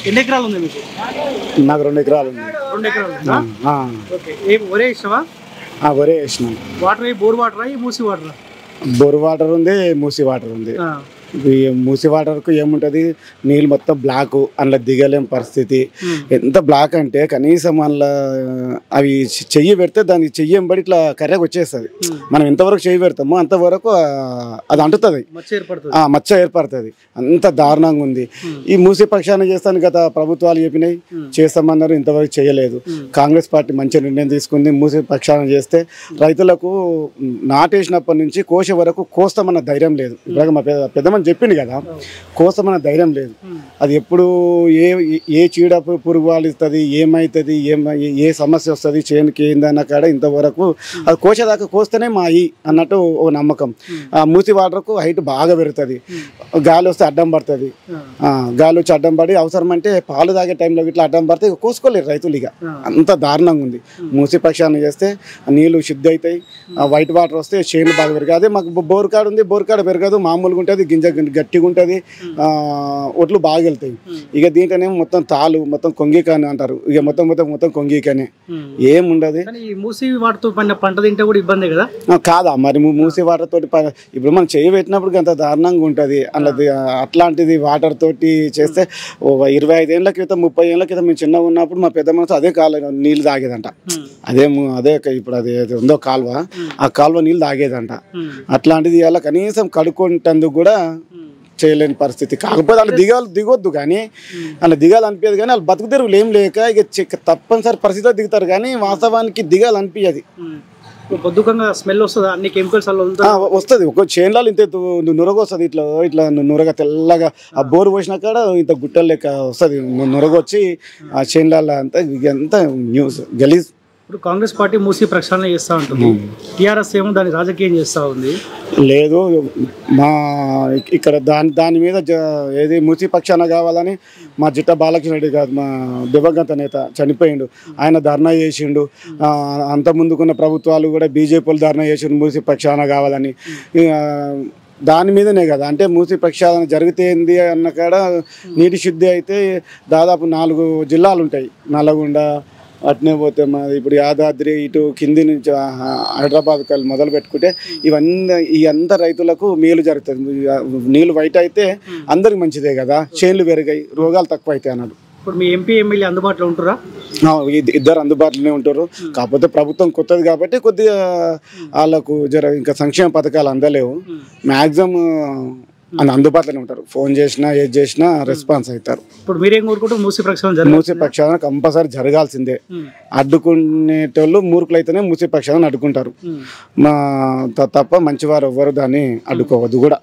ఎన్ని ఎకరాలు ఉంది మీకు? నాకు 2 ఎకరాలు ఉంది. 2 ఎకరాలు ఉందా? ఓకే. ఒరే ఇష్టమా? ఒరే వేసినాం. వాటర్ బోర్ వాటరా మూసి వాటరా? బోర్ వాటర్ ఉంది, మూసి వాటర్ ఉంది. మూసి వాటర్కు ఏముంటుంది, నీళ్ళు మొత్తం బ్లాక్, అందులో దిగలేం పరిస్థితి. ఎంత బ్లాక్ అంటే కనీసం అందులో అవి చెయ్యి పెడితే దాన్ని చెయ్యి ఎంబడి ఇట్లా కర్రెగా వచ్చేస్తుంది. మనం ఎంతవరకు చెయ్యి పెడతామో అంతవరకు అది అంటుతుంది, మచ్చ ఏర్పడుతుంది. అంత దారుణంగా ఉంది. ఈ మూసి పక్షాన చేస్తాను గత ప్రభుత్వాలు చెప్పినాయి, చేస్తామన్నారు, ఇంతవరకు చేయలేదు. కాంగ్రెస్ పార్టీ మంచి నిర్ణయం తీసుకుంది. మూసి పక్షాన చేస్తే రైతులకు నాటేసినప్పటి నుంచి కోసే వరకు కోస్తామన్న ధైర్యం లేదు. ఇలాగ మా పెద్దమ్మ చెప్పింది కదా, కోసమన్న ధైర్యం లేదు. అది ఎప్పుడు ఏ చీడ పురుగు వాలిస్తుంది, ఏమవుతుంది, ఏ సమస్య వస్తుంది చేనుకి ఏందన్న కాడ ఇంతవరకు అది కోసేదాకా కోస్తేనే మాయి అన్నట్టు ఓ నమ్మకం. మూసి వాటర్కు హైట్ బాగా పెరుగుతుంది, గాలి వస్తే అడ్డం పడుతుంది. గాలి వచ్చి అడ్డం పడి అవసరం అంటే పాలు తాగే టైంలో ఇట్లా అడ్డం పడితే కోసుకోలేరు రైతులు. ఇక అంత దారుణంగా ఉంది. మూసి పక్షాన్ని చేస్తే నీళ్ళు శుద్ధి అవుతాయి, వైట్ వాటర్ వస్తే చేనులు బాగా పెరిగాయి. అదే మాకు బోర్ కాడ ఉంది, బోర్ కాడ పెరగదు, మామూలుగా ఉంటుంది, గింజ గట్టిగా ఉంటుంది, ఒట్లు బాగా వెళ్తాయి. ఇక దీంట్లోనేమో మొత్తం తాలు, మొత్తం కొంగికాని అంటారు. ఇక మొత్తం కొంగికానే, ఏముండదు. మూసి వాటర్తో పంట తింటే కూడా ఇబ్బంది కదా? కాదా మరి, మూసి వాటర్ తోటి ఇప్పుడు మనం చేయి పెట్టినప్పుడు అంత దారుణంగా ఉంటుంది అన్నది. అట్లాంటిది వాటర్ తోటి చేస్తే 25 ఏళ్ళ క్రితం 30 ఏళ్ళ క్రితం మేము చిన్నగా ఉన్నప్పుడు మా పెద్ద మనసు అదే కాలువ నీళ్ళు తాగేదంట. అదే ఇప్పుడు అది ఉందో కాలువ, ఆ కాలువ నీళ్ళు తాగేదంట. అట్లాంటిది ఇలా కనీసం కడుక్కుంటందుకు కూడా చేయలేని పరిస్థితి. కాకపోతే అలా దిగొద్దు కానీ, అలా దిగాలనిపించదు కానీ వాళ్ళు బతుకు తెరువులు ఏం లేక ఇక తప్పనిసరి పరిస్థితిలో దిగుతారు కానీ వాస్తవానికి దిగాలనిపించదు. పొద్దుకంగా స్మెల్ వస్తుందా? అన్ని కెమికల్స్ వస్తుంది. ఒక చేన్లలో ఇంత నురగ వస్తుంది, ఇట్లా నురగ తెల్లగా. ఆ బోరు పోసిన కాడ ఇంత గుట్టలు లెక్క వస్తుంది నురగ వచ్చి ఆ చేన్లలో అంతా. ఇదంతా న్యూస్ గలీజ్. ఇప్పుడు కాంగ్రెస్ పార్టీ మూసి ప్రక్షాళన చేస్తూ ఉంటుంది, టీఆర్ఎస్ ఏమో దాన్ని రాజకీయం చేస్తూ ఉంది. లేదు, మా ఇక్కడ దాని మీద ఏది మూసి పక్షాన కావాలని మా జిట్ట బాలకృష్ణ రెడ్డి కాదు, మా దివంగత నేత చనిపోయిండు, ఆయన ధర్నా చేసిండు. అంత ముందుకున్న ప్రభుత్వాలు కూడా బీజేపీలు ధర్నా చేసిండు మూసి పక్షాన కావాలని. దాని మీదనే కదా, అంటే మూసి ప్రక్షాళన జరిగితేంది అన్న కాడ నీటి శుద్ధి అయితే దాదాపు 4 జిల్లాలు ఉంటాయి. నల్లగొండ, అట్నే పోతే మాది ఇప్పుడు యాదాద్రి, ఇటు కింది నుంచి హైదరాబాద్ కల్ మొదలు పెట్టుకుంటే ఈ అంత రైతులకు మేలు జరుగుతుంది. నీళ్ళు వైట్ అయితే అందరికి మంచిదే కదా, చేన్లు పెరిగాయి, రోగాలు తక్కువ అవుతాయి అన్నాడు. ఇప్పుడు మీ ఎంపీ ఎమ్మెల్యే అందుబాటులో ఉంటురా? ఇద్దరు అందుబాటులోనే ఉంటారు. కాకపోతే ప్రభుత్వం కొత్తది కాబట్టి కొద్దిగా వాళ్ళకు ఇంకా సంక్షేమ పథకాలు అందలేవు. మ్యాక్సిమం అందుబాటులోనే ఉంటారు. ఫోన్ చేసినా ఏది చేసినా రెస్పాన్స్ అవుతారు. ఇప్పుడు మీరేం కోరుకుంటారు? మూసి ప్రక్షాళన కంపల్సరీ జరగాల్సిందే. అడ్డుకునేటోళ్ళు మూర్ఖులైతేనే మూసి ప్రక్షాళన అడ్డుకుంటారు, తప్ప మంచివారు ఎవ్వరు దాన్ని అడ్డుకోవద్దు కూడా.